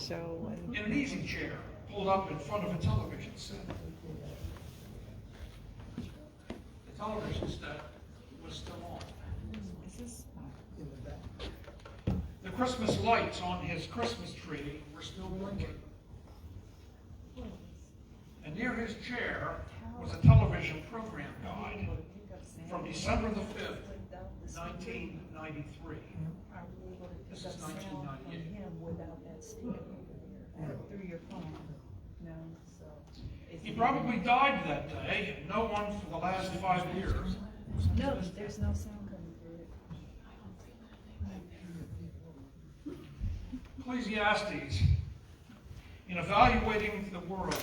show. In an easy chair, pulled up in front of a television set. The television set was still on. The Christmas lights on his Christmas tree were still blinking. And near his chair was a television program guide from December the 5th, 1993. This is 1998. He probably died that day, and no one for the last 5 years. No, there's no sound coming through it. Ecclesiastes, in evaluating the world,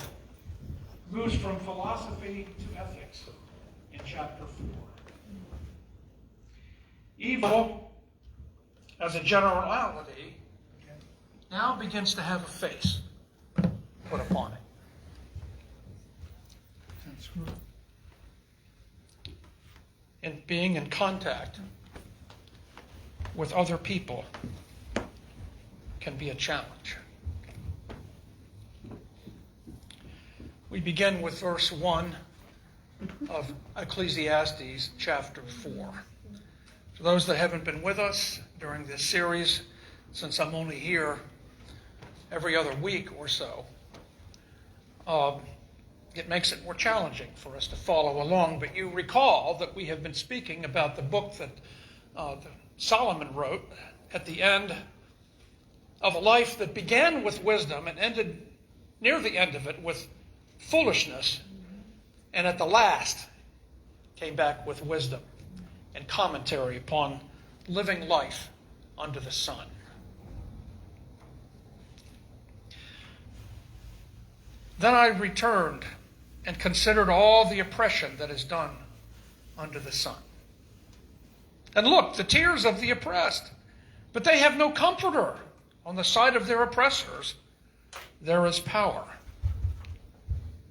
moves from philosophy to ethics in chapter 4. Evil, as a generality, now begins to have a face put upon it. And being in contact with other people can be a challenge. We begin with verse 1 of Ecclesiastes chapter 4. For those that haven't been with us during this series, since I'm only here every other week or so, it makes it more challenging for us to follow along. But you recall that we have been speaking about the book that Solomon wrote at the end of a life that began with wisdom and ended near the end of it with foolishness, and at the last came back with wisdom and commentary upon living life under the sun. Then I returned and considered all the oppression that is done under the sun. And look, the tears of the oppressed, but they have no comforter. On the side of their oppressors, there is power.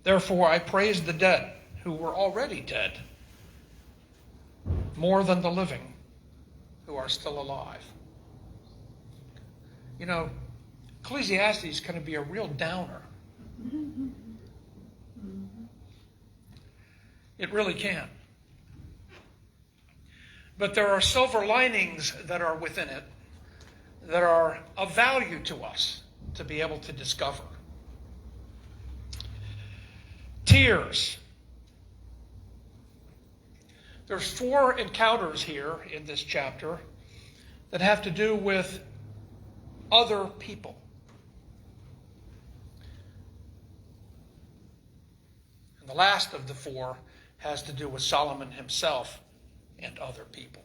Therefore, I praise the dead who were already dead more than the living who are still alive. You know, Ecclesiastes can be a real downer. It really can. But there are silver linings that are within it that are of value to us to be able to discover. Tears. There's 4 encounters here in this chapter that have to do with other people. And the last of the 4 has to do with Solomon himself and other people.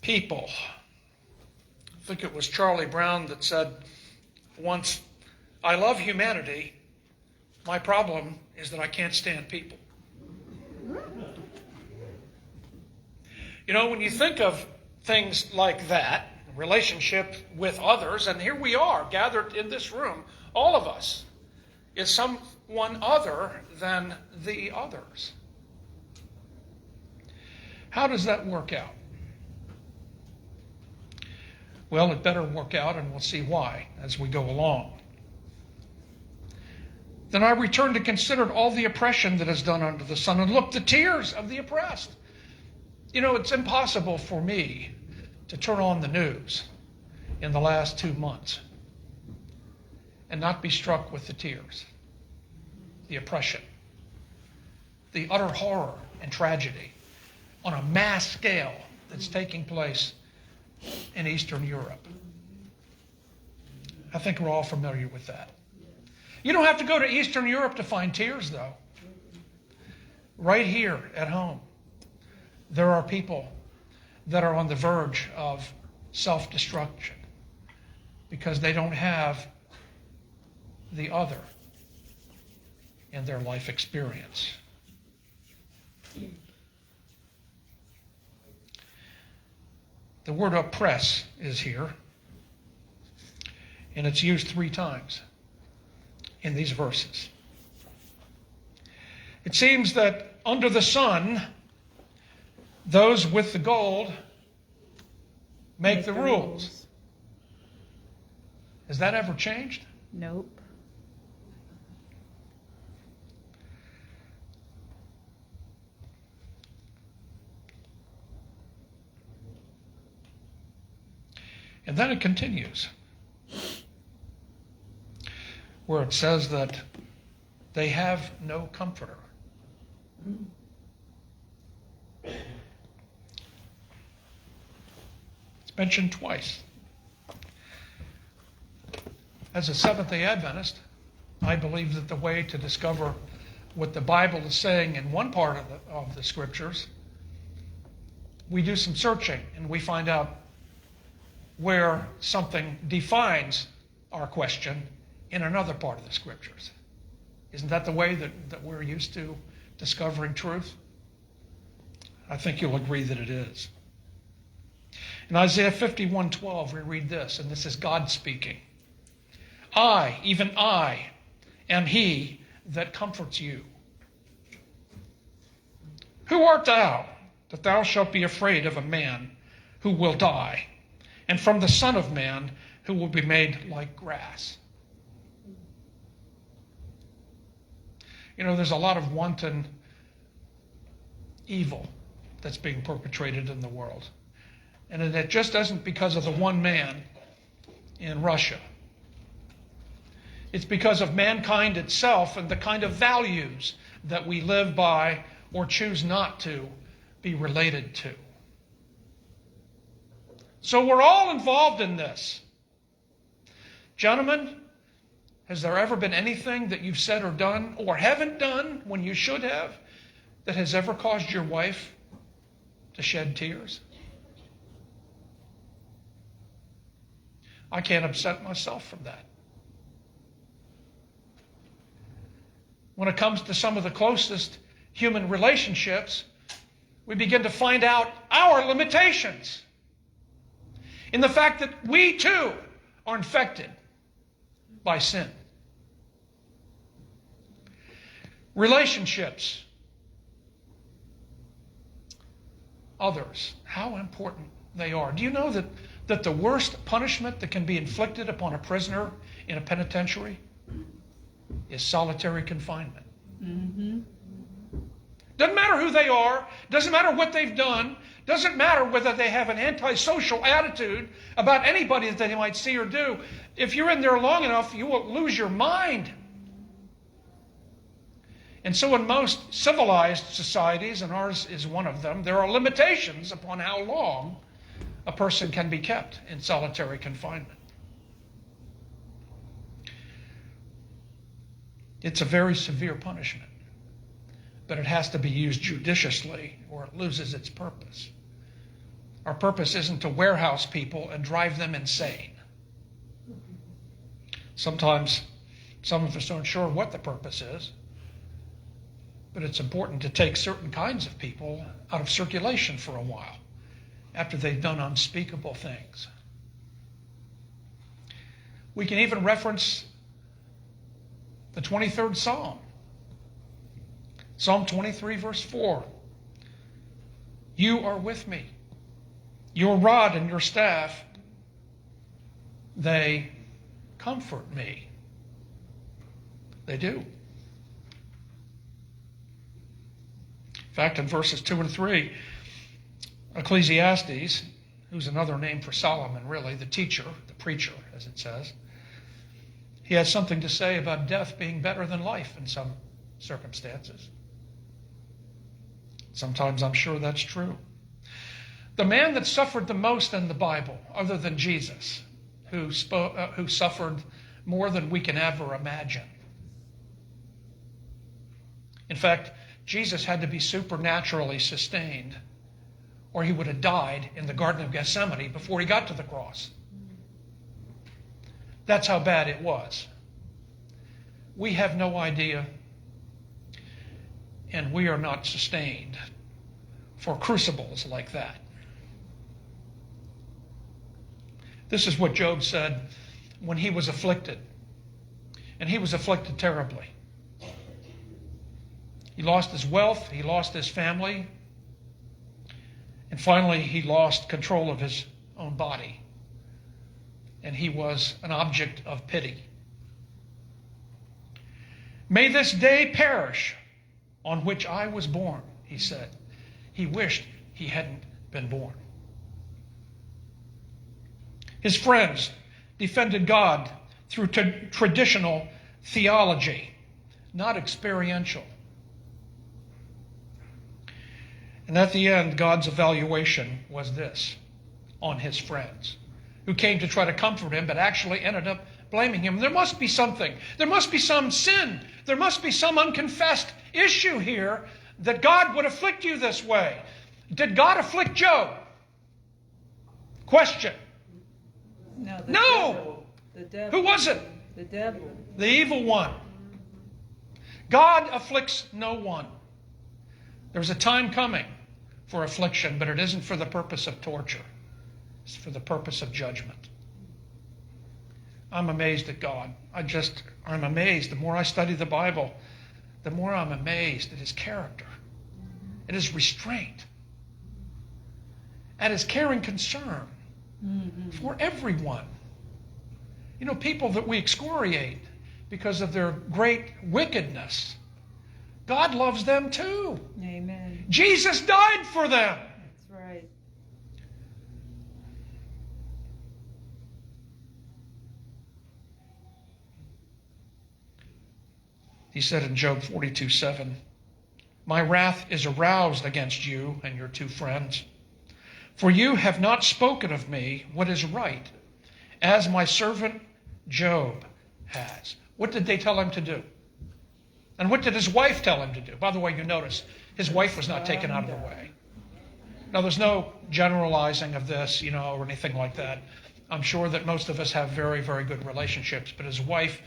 People. I think it was Charlie Brown that said once, I love humanity. My problem is that I can't stand people. You know, when you think of things like that, relationship with others, and here we are gathered in this room, all of us, is someone other than the others. How does that work out? Well, it better work out, and we'll see why as we go along. Then I returned to consider all the oppression that is done under the sun, and look, the tears of the oppressed. You know, it's impossible for me to turn on the news in the last 2 months and not be struck with the tears, the oppression, the utter horror and tragedy on a mass scale that's taking place in Eastern Europe. I think we're all familiar with that. You don't have to go to Eastern Europe to find tears, though. Right here at home, there are people that are on the verge of self-destruction because they don't have the other in their life experience. The word oppress is here, and it's used 3 times in these verses. It seems that under the sun, those with the gold make the rules. Has that ever changed? Nope. And then it continues, where it says that they have no comforter. It's mentioned twice. As a Seventh-day Adventist, I believe that the way to discover what the Bible is saying in one part of the Scriptures, we do some searching and we find out where something defines our question in another part of the Scriptures. Isn't that the way that we're used to discovering truth? I think you'll agree that it is. In Isaiah 51:12, we read this, and this is God speaking. I, even I, am he that comforts you. Who art thou, that thou shalt be afraid of a man who will die, and from the Son of Man who will be made like grass? You know, there's a lot of wanton evil that's being perpetrated in the world. And it just isn't because of the one man in Russia. It's because of mankind itself and the kind of values that we live by or choose not to be related to. So we're all involved in this. Gentlemen, has there ever been anything that you've said or done or haven't done when you should have that has ever caused your wife to shed tears? I can't upset myself from that. When it comes to some of the closest human relationships, we begin to find out our limitations in the fact that we too are infected by sin. Relationships, others, how important they are. Do you know that the worst punishment that can be inflicted upon a prisoner in a penitentiary is solitary confinement? Mm-hmm. Doesn't matter who they are, doesn't matter what they've done, doesn't matter whether they have an antisocial attitude about anybody that they might see or do. If you're in there long enough, you will lose your mind. And so in most civilized societies, and ours is one of them, there are limitations upon how long a person can be kept in solitary confinement. It's a very severe punishment, but it has to be used judiciously or it loses its purpose. Our purpose isn't to warehouse people and drive them insane. Sometimes some of us aren't sure what the purpose is, but it's important to take certain kinds of people out of circulation for a while after they've done unspeakable things. We can even reference the 23rd Psalm. Psalm 23, verse 4. You are with me. Your rod and your staff, they comfort me. They do. In fact, in verses 2 and 3, Ecclesiastes, who's another name for Solomon, really, the teacher, the preacher, as it says, he has something to say about death being better than life in some circumstances. Sometimes I'm sure that's true. The man that suffered the most in the Bible, other than Jesus, who suffered more than we can ever imagine. In fact, Jesus had to be supernaturally sustained, or he would have died in the Garden of Gethsemane before he got to the cross. That's how bad it was. We have no idea, and we are not sustained for crucibles like that. This is what Job said when he was afflicted, and he was afflicted terribly. He lost his wealth, he lost his family, and finally he lost control of his own body. and he was an object of pity. May this day perish on which I was born, he said. He wished he hadn't been born. His friends defended God through traditional theology, not experiential. And at the end, God's evaluation was this on his friends, who came to try to comfort him, but actually ended up blaming him. There must be something. There must be some sin. There must be some unconfessed issue here that God would afflict you this way. Did God afflict Job? Question. No. No! The devil. Who was it? The devil. The evil one. God afflicts no one. There's a time coming for affliction, but it isn't for the purpose of torture. It's for the purpose of judgment. I'm amazed at God. I'm amazed. The more I study the Bible, the more I'm amazed at his character, at his restraint, at his caring concern for everyone. You know, people that we excoriate because of their great wickedness, God loves them too. Amen. Jesus died for them. That's right. He said in Job 42:7, my wrath is aroused against you and your two friends, for you have not spoken of me what is right, as my servant Job has. What did they tell him to do? And what did his wife tell him to do? By the way, you notice his wife was not taken out of the way. Now, there's no generalizing of this, or anything like that. I'm sure that most of us have very, very good relationships, but his wife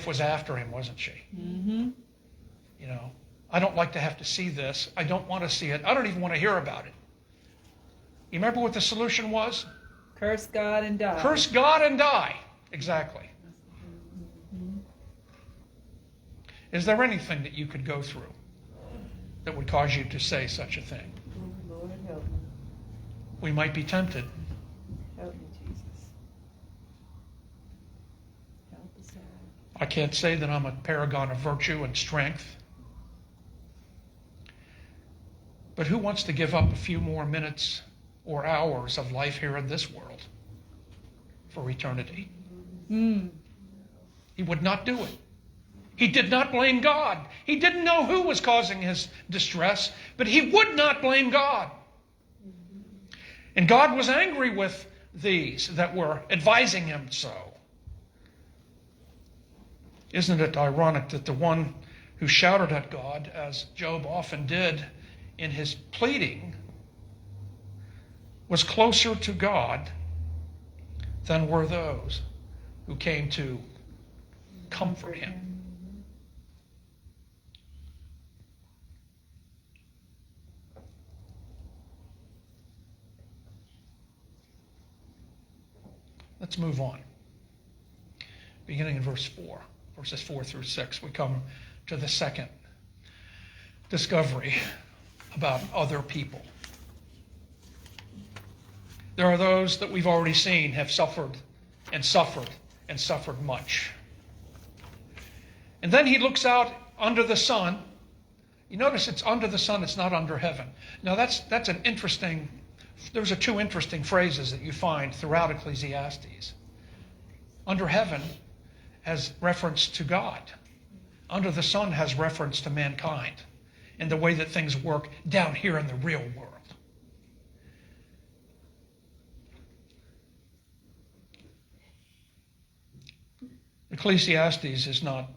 was after him, wasn't she? Mm-hmm. I don't like to have to see this. I don't want to see it. I don't even want to hear about it. You remember what the solution was? Curse God and die. Curse God and die. Exactly. Is there anything that you could go through that would cause you to say such a thing? Lord, help me. We might be tempted. Help me, Jesus. Help us all. I can't say that I'm a paragon of virtue and strength. But who wants to give up a few more minutes or hours of life here in this world for eternity? He would not do it. He did not blame God. He didn't know who was causing his distress, but he would not blame God. And God was angry with these that were advising him so. Isn't it ironic that the one who shouted at God, as Job often did in his pleading, was closer to God than were those who came to comfort him? Let's move on. Beginning in verses 4 through 6, we come to the second discovery about other people. There are those that we've already seen have suffered and suffered and suffered much. And then he looks out under the sun. You notice it's under the sun, it's not under heaven. Now that's an interesting, those are two interesting phrases that you find throughout Ecclesiastes. Under heaven has reference to God. Under the sun has reference to mankind and the way that things work down here in the real world. Ecclesiastes is not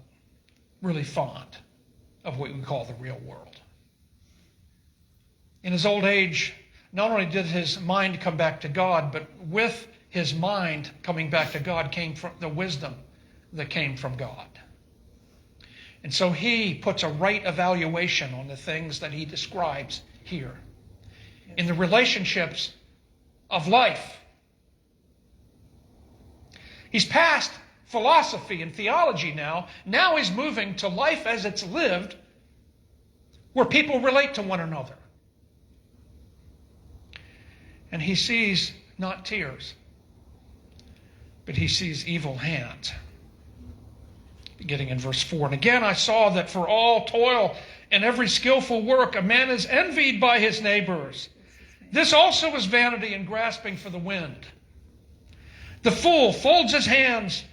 really fond of what we call the real world. In his old age, not only did his mind come back to God, but with his mind coming back to God came from the wisdom that came from God. And so he puts a right evaluation on the things that he describes here. In the relationships of life. He's past philosophy and theology now. Now he's moving to life as it's lived, where people relate to one another. And he sees not tears, but he sees evil hands. Beginning in verse 4. And again I saw that for all toil and every skillful work a man is envied by his neighbors. This also is vanity and grasping for the wind. The fool folds his hands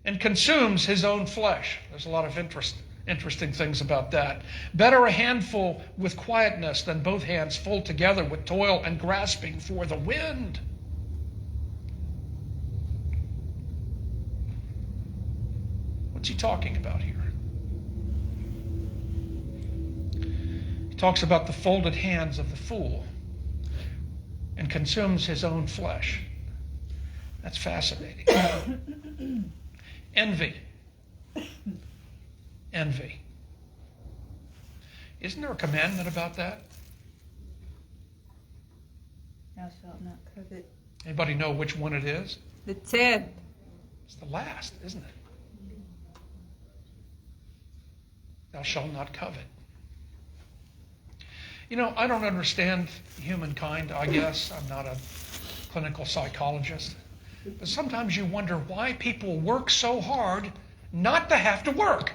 and consumes his own flesh. There's a lot of interesting things about that. Better a handful with quietness than both hands full together with toil and grasping for the wind. What's he talking about here? He talks about the folded hands of the fool and consumes his own flesh. That's fascinating. Envy. Envy. Isn't there a commandment about that? Thou shalt not covet. Anybody know which one it is? The 10th. It's the last, isn't it? Thou shalt not covet. You know, I don't understand humankind, I guess. I'm not a clinical psychologist. But sometimes you wonder why people work so hard not to have to work.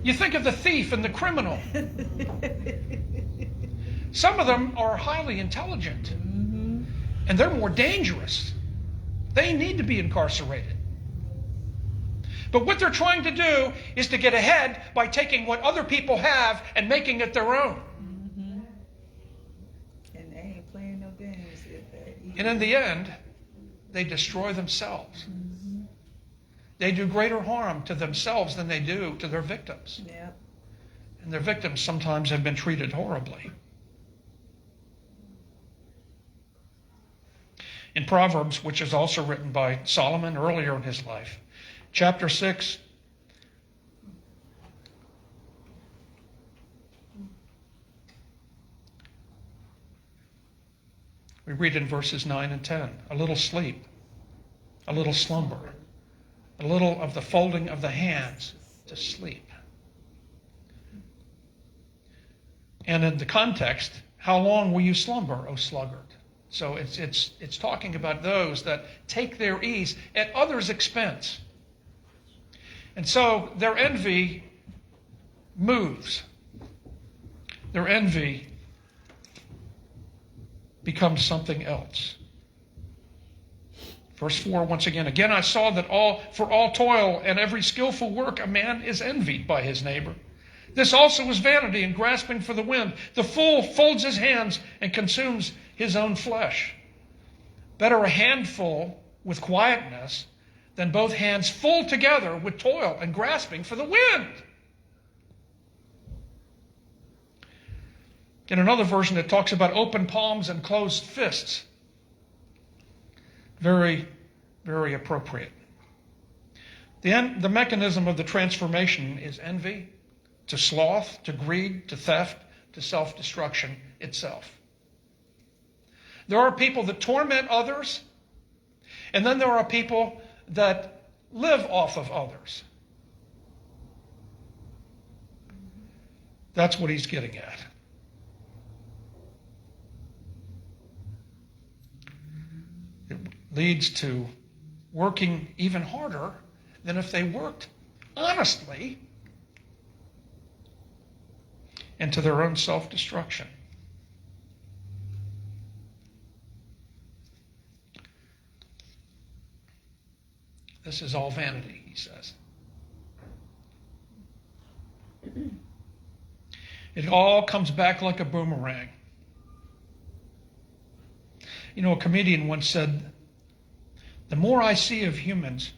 You think of the thief and the criminal. Some of them are highly intelligent, and they're more dangerous. They need to be incarcerated. But what they're trying to do is to get ahead by taking what other people have and making it their own. And they ain't playing no games with that either. And in the end, they destroy themselves. They do greater harm to themselves than they do to their victims. Yep. And their victims sometimes have been treated horribly. In Proverbs, which is also written by Solomon earlier in his life, chapter 6, we read in verses 9 and 10, a little sleep, a little slumber, a little of the folding of the hands to sleep. And in the context, how long will you slumber, O sluggard? So it's talking about those that take their ease at others' expense. And so their envy moves. Their envy becomes something else. Verse 4, once again. Again I saw that for all toil and every skillful work a man is envied by his neighbor. This also is vanity and grasping for the wind. The fool folds his hands and consumes his own flesh. Better a handful with quietness than both hands full together with toil and grasping for the wind. In another version, it talks about open palms and closed fists. Very, very appropriate. The mechanism of the transformation is envy, to sloth, to greed, to theft, to self-destruction itself. There are people that torment others, and then there are people that live off of others. That's what he's getting at. It leads to working even harder than if they worked honestly, and to their own self-destruction. This is all vanity, he says. It all comes back like a boomerang. You know, a comedian once said, the more I see of humans,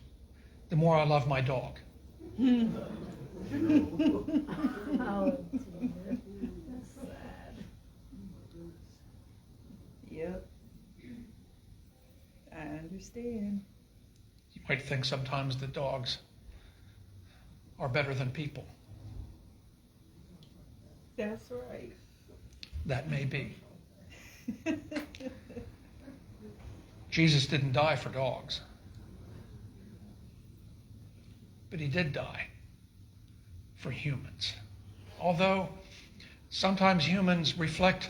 the more I love my dog. Oh, that's sad. Yep. I understand. You might think sometimes that dogs are better than people. That's right. That may be. Jesus didn't die for dogs. But he did die for humans. Although sometimes humans reflect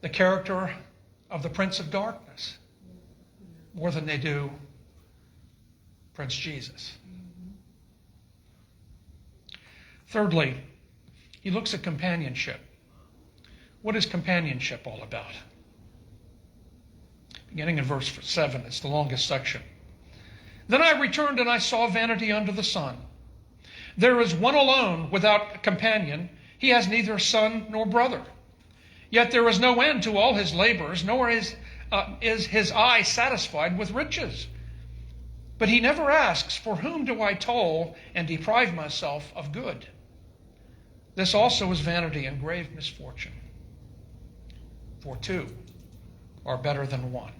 the character of the Prince of Darkness more than they do Prince Jesus. Thirdly, he looks at companionship. What is companionship all about? Beginning in verse 7, it's the longest section. Then I returned and I saw vanity under the sun. There is one alone without a companion. He has neither son nor brother. Yet there is no end to all his labors, nor is his eye satisfied with riches. But he never asks, for whom do I toil and deprive myself of good? This also is vanity and grave misfortune. For two are better than one,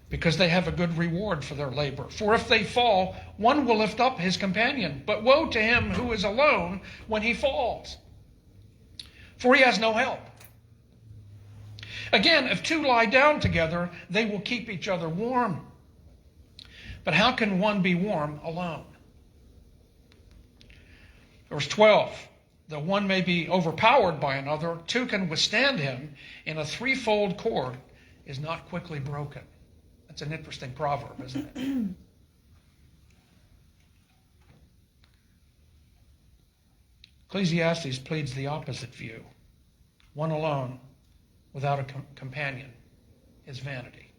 because they have a good reward for their labor. For if they fall, one will lift up his companion. But woe to him who is alone when he falls, for he has no help. Again, if two lie down together, they will keep each other warm. But how can one be warm alone? Verse 12, though one may be overpowered by another, two can withstand him, and a threefold cord is not quickly broken. That's an interesting proverb, isn't it? Ecclesiastes pleads the opposite view. One alone, without a companion, is vanity.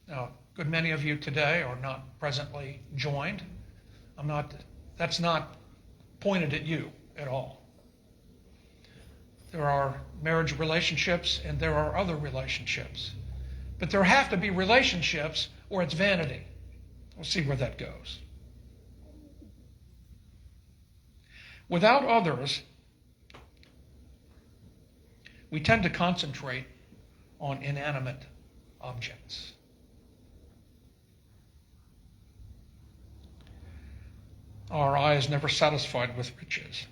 Now, a good many of you today are not presently joined. That's not pointed at you at all. There are marriage relationships and there are other relationships. But there have to be relationships or it's vanity. We'll see where that goes. Without others, we tend to concentrate on inanimate objects. Our eye is never satisfied with riches,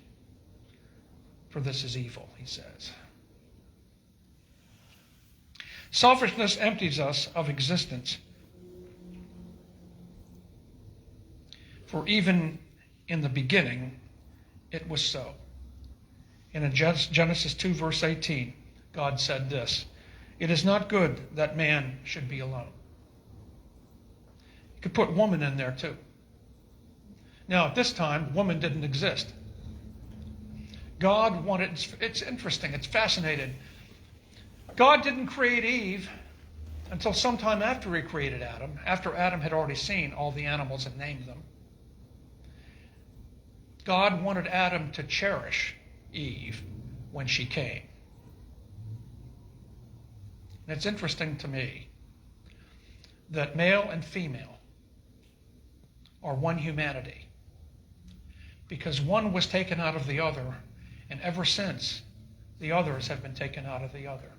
for this is evil, he says. Selfishness empties us of existence, for even in the beginning, it was so. In Genesis 2, verse 18, God said this, "It is not good that man should be alone." You could put woman in there too. Now, at this time, woman didn't exist. God wanted, it's interesting, it's fascinating. God didn't create Eve until sometime after he created Adam, after Adam had already seen all the animals and named them. God wanted Adam to cherish Eve when she came. And it's interesting to me that male and female are one humanity, because one was taken out of the other, and ever since, the others have been taken out of the other,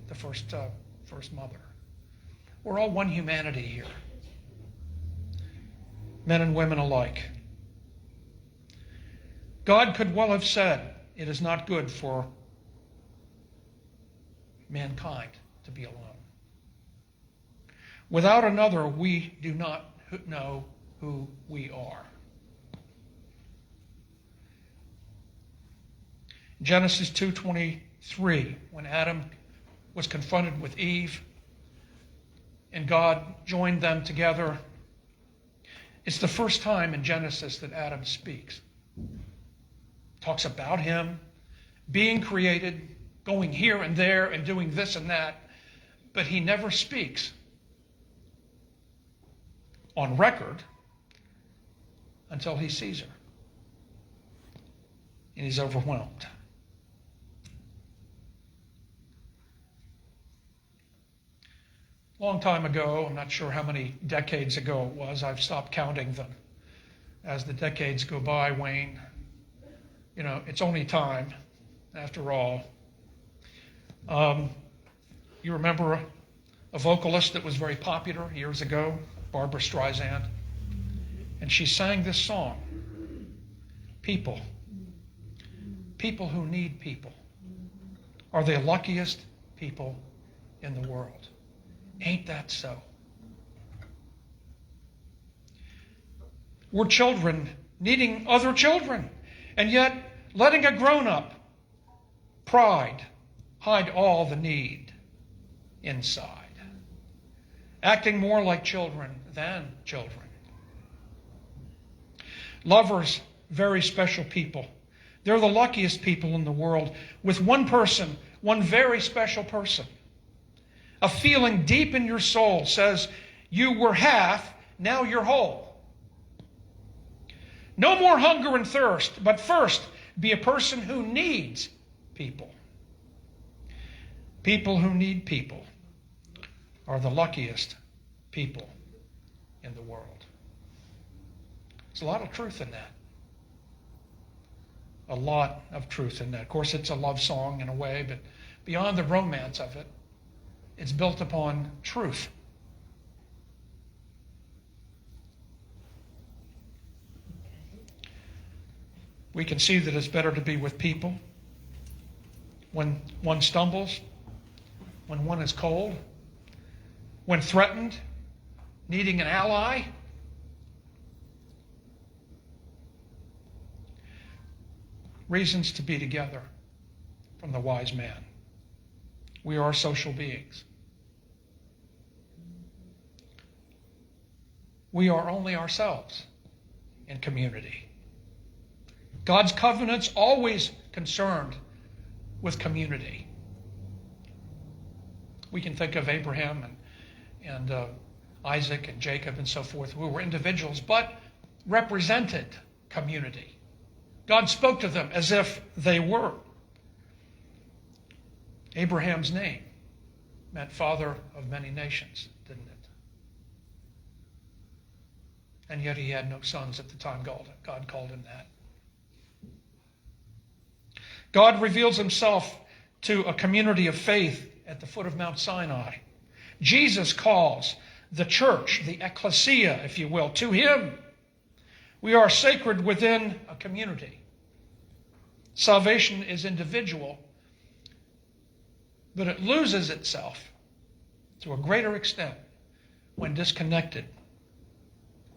the first mother. We're all one humanity here, men and women alike. God could well have said, it is not good for mankind to be alone. Without another, we do not know who we are. Genesis 2:23, when Adam was confronted with Eve and God joined them together, it's the first time in Genesis that Adam speaks. Talks about him being created, going here and there and doing this and that, but he never speaks on record until he sees her. And he's overwhelmed. Long time ago, I'm not sure how many decades ago it was, I've stopped counting them. As the decades go by, Wayne, it's only time, after all. You remember a vocalist that was very popular years ago, Barbara Streisand, and she sang this song, People who need people are the luckiest people in the world. Ain't that so? We're children needing other children, and yet letting a grown-up pride hide all the need inside, acting more like children than children. Lovers, very special people. They're the luckiest people in the world, with one person, one very special person. A feeling deep in your soul says, you were half, now you're whole. No more hunger and thirst, but first be a person who needs people. People who need people are the luckiest people in the world. There's a lot of truth in that. A lot of truth in that. Of course, it's a love song in a way, but beyond the romance of it, it's built upon truth. We can see that it's better to be with people when one stumbles, when one is cold, when threatened, needing an ally. Reasons to be together from the wise man. We are social beings. We are only ourselves in community. God's covenant's always concerned with community. We can think of Abraham and Isaac and Jacob and so forth, who were individuals, but represented community. God spoke to them as if they were. Abraham's name meant father of many nations, didn't it? And yet he had no sons at the time God called him that. God reveals himself to a community of faith at the foot of Mount Sinai. Jesus calls the church, the ecclesia, if you will, to him. We are sacred within a community. Salvation is individual, but it loses itself to a greater extent when disconnected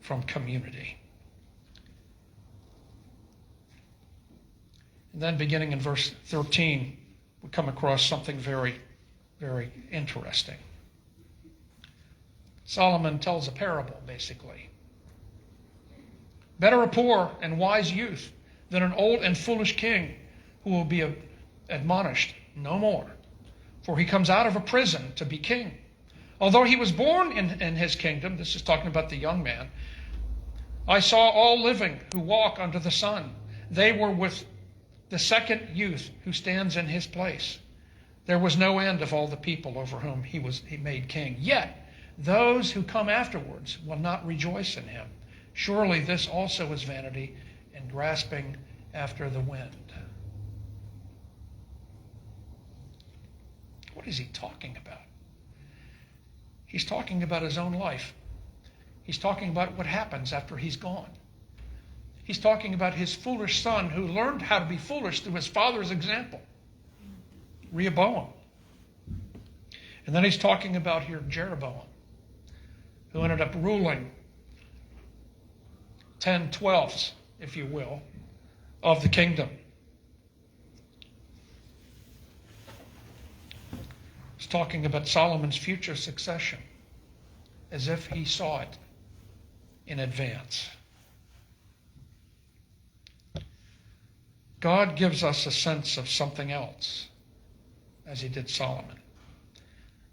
from community. And then beginning in verse 13, we come across something very, very interesting. Solomon tells a parable, basically. Better a poor and wise youth than an old and foolish king who will be admonished no more. For he comes out of a prison to be king. Although he was born in his kingdom, this is talking about the young man, I saw all living who walk under the sun. They were with the second youth who stands in his place. There was no end of all the people over whom he made king. Yet those who come afterwards will not rejoice in him. Surely this also is vanity and grasping after the wind. What is he talking about? He's talking about his own life. He's talking about what happens after he's gone. He's talking about his foolish son who learned how to be foolish through his father's example, Rehoboam. And then he's talking about here Jeroboam, who ended up ruling 10/12, if you will, of the kingdom. He's talking about Solomon's future succession as if he saw it in advance. God gives us a sense of something else, as he did Solomon,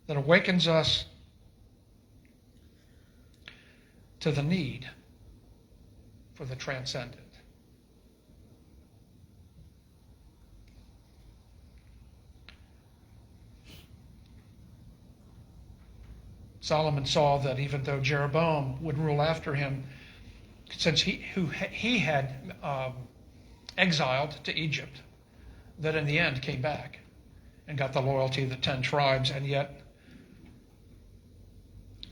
that awakens us to the need for the transcendent. Solomon saw that even though Jeroboam would rule after him, since he had exiled to Egypt, that in the end came back and got the loyalty of the 10 tribes, and yet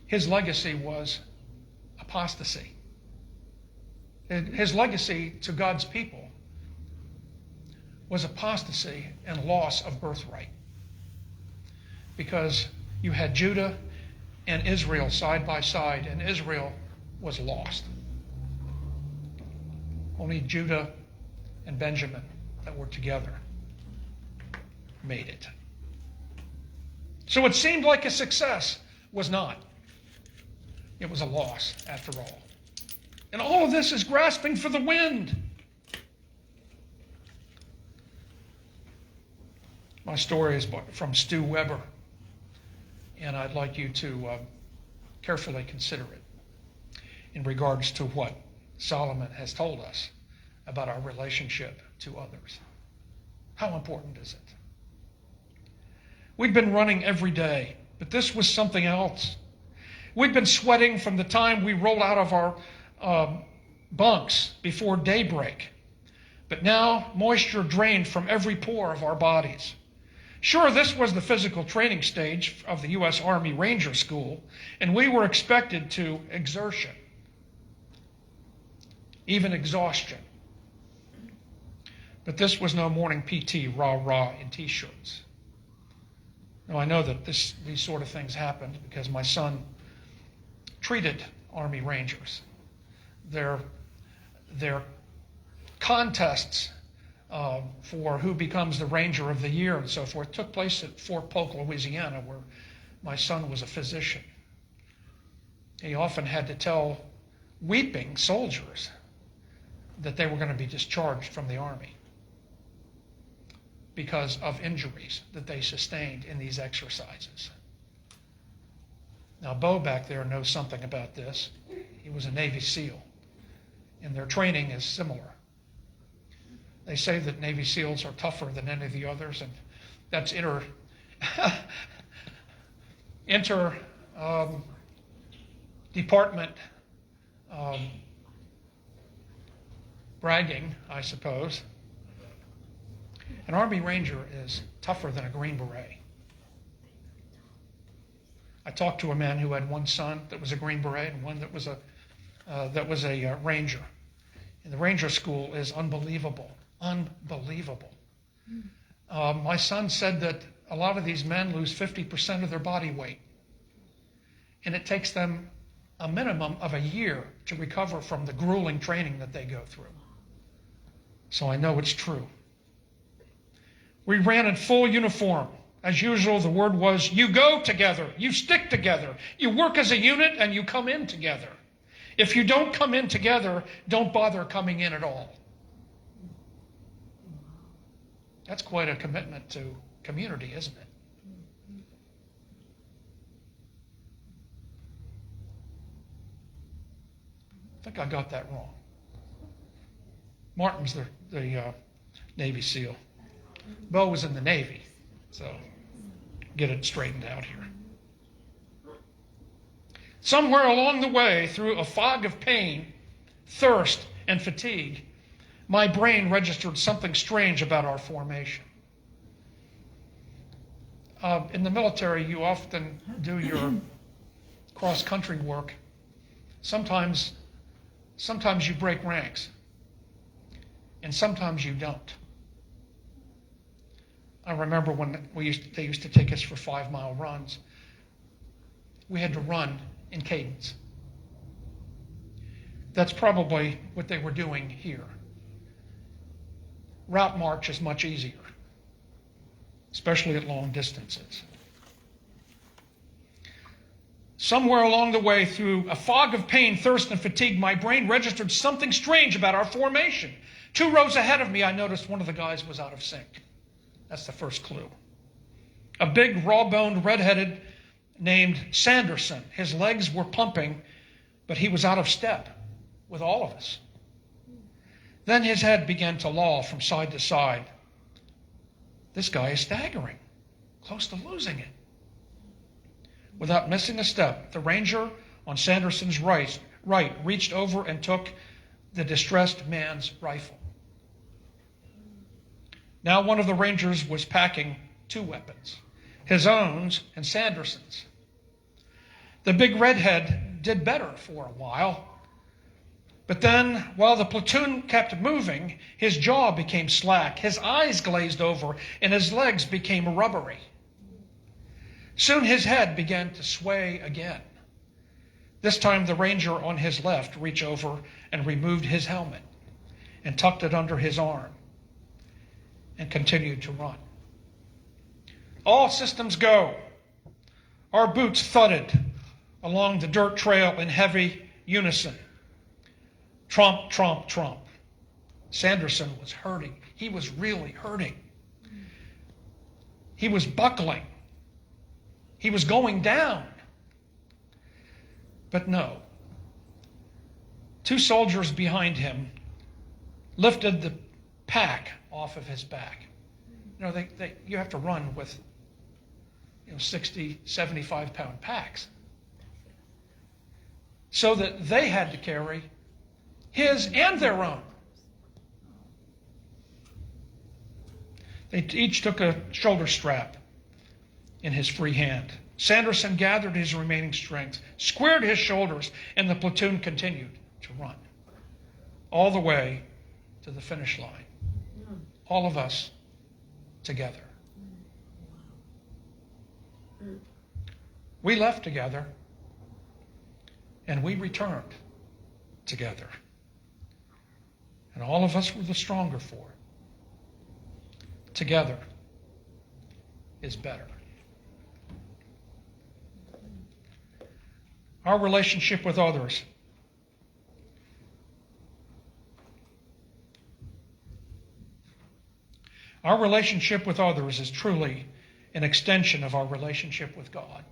his legacy was apostasy. His legacy to God's people was apostasy and loss of birthright. Because you had Judah and Israel side by side, and Israel was lost. Only Judah and Benjamin that were together made it. So it seemed like a success. Was not. It was a loss, after all. And all of this is grasping for the wind. My story is from Stu Weber, and I'd like you to carefully consider it in regards to what Solomon has told us about our relationship to others. How important is it? We'd been running every day, but this was something else. We'd been sweating from the time we rolled out of our bunks before daybreak, but now moisture drained from every pore of our bodies. Sure, this was the physical training stage of the U.S. Army Ranger School, and we were expected to exertion, even exhaustion. But this was no morning PT, rah-rah, in T-shirts. Now, I know that these sort of things happened because my son treated Army Rangers. Their contests for who becomes the Ranger of the Year and so forth took place at Fort Polk, Louisiana, where my son was a physician. He often had to tell weeping soldiers that they were going to be discharged from the Army because of injuries that they sustained in these exercises. Now, Bo back there knows something about this. He was a Navy SEAL, and their training is similar. They say that Navy SEALs are tougher than any of the others, and that's department bragging, I suppose. An Army Ranger is tougher than a Green Beret. I talked to a man who had one son that was a Green Beret and one that was a Ranger. And the Ranger School is unbelievable. Unbelievable. My son said that a lot of these men lose 50% of their body weight. And it takes them a minimum of a year to recover from the grueling training that they go through. So I know it's true. We ran in full uniform. As usual, the word was, you go together, you stick together, you work as a unit, and you come in together. If you don't come in together, don't bother coming in at all. That's quite a commitment to community, isn't it? I think I got that wrong. Martin's the Navy SEAL. Bo was in the Navy, so get it straightened out here. Somewhere along the way, through a fog of pain, thirst, and fatigue, my brain registered something strange about our formation. In the military, you often do your cross-country work. Sometimes you break ranks, and sometimes you don't. I remember when they used to take us for 5-mile runs. We had to run in cadence. That's probably what they were doing here. Route march is much easier, especially at long distances. Somewhere along the way, through a fog of pain, thirst, and fatigue, my brain registered something strange about our formation. 2 rows ahead of me, I noticed one of the guys was out of sync. That's the first clue. A big, raw-boned, red-headed named Sanderson. His legs were pumping, but he was out of step with all of us. Then his head began to loll from side to side. This guy is staggering, close to losing it. Without missing a step, the Ranger on Sanderson's right reached over and took the distressed man's rifle. Now one of the Rangers was packing 2 weapons, his own and Sanderson's. The big redhead did better for a while, but then, while the platoon kept moving, his jaw became slack, his eyes glazed over, and his legs became rubbery. Soon his head began to sway again. This time the Ranger on his left reached over and removed his helmet and tucked it under his arm and continued to run. All systems go. Our boots thudded along the dirt trail in heavy unison. Trump, trump, trump. Sanderson was hurting. He was really hurting. He was buckling. He was going down. But no. Two soldiers behind him lifted the pack off of his back. You know, you have to run with 60, 75-pound packs. So that they had to carry his and their own. They each took a shoulder strap in his free hand. Sanderson gathered his remaining strength, squared his shoulders, and the platoon continued to run all the way to the finish line. All of us together. We left together, and we returned together. And all of us were the stronger for it. Together is better. Our relationship with others. Our relationship with others is truly an extension of our relationship with God.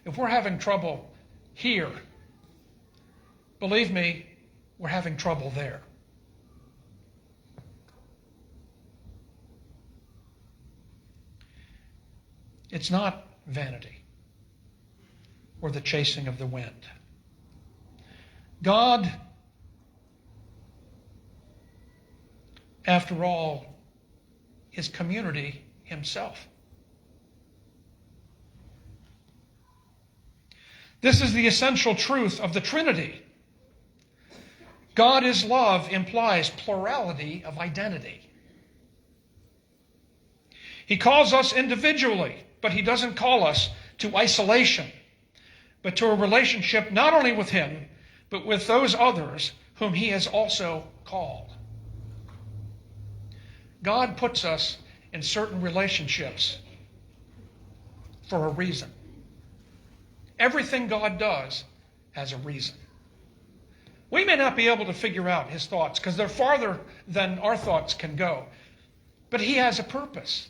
If we're having trouble here, believe me, we're having trouble there. It's not vanity or the chasing of the wind. God, after all, is community himself. This is the essential truth of the Trinity. God is love implies plurality of identity. He calls us individually, but he doesn't call us to isolation, but to a relationship not only with him, but with those others whom he has also called. God puts us in certain relationships for a reason. Everything God does has a reason. We may not be able to figure out his thoughts because they're farther than our thoughts can go, but he has a purpose.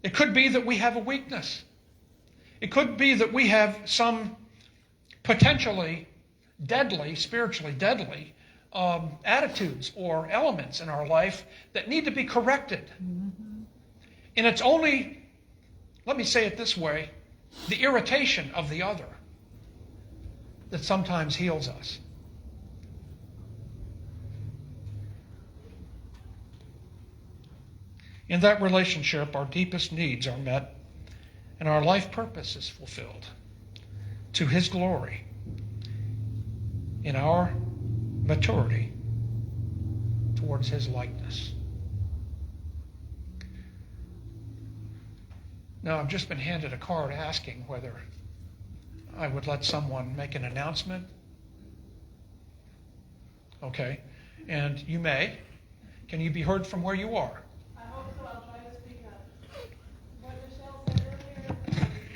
It could be that we have a weakness. It could be that we have some potentially deadly, spiritually deadly attitudes or elements in our life that need to be corrected. Mm-hmm. And it's only, let me say it this way, the irritation of the other that sometimes heals us. In that relationship, our deepest needs are met and our life purpose is fulfilled to his glory in our maturity towards his likeness. Now, I've just been handed a card asking whether I would let someone make an announcement. Okay. And you may. Can you be heard from where you are? I hope so. I'll try to speak up. What Michelle said earlier,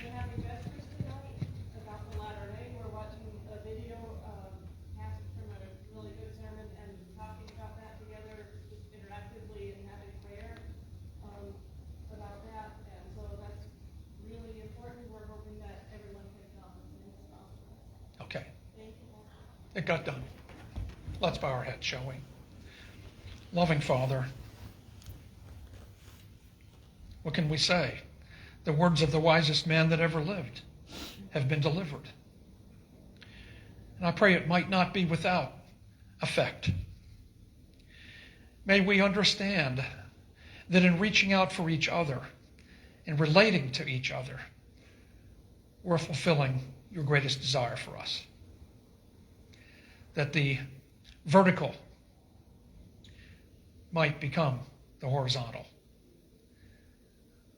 we're having vespers tonight about the latter day. We're watching a video passage from a really good sermon and talking about that together just interactively and having prayer about that. And so that's really important. We're hoping that everyone can come. Okay. Thank you. It got done. Let's bow our heads, shall we? Loving Father, what can we say? The words of the wisest man that ever lived have been delivered. And I pray it might not be without effect. May we understand that in reaching out for each other and relating to each other, we're fulfilling your greatest desire for us. That the vertical might become the horizontal.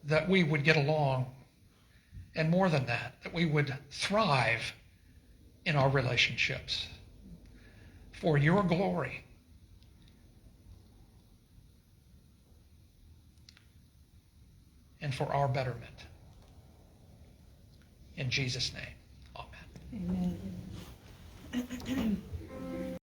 That we would get along, and more than that we would thrive in our relationships for your glory. And for our betterment. In Jesus' name, amen. Amen.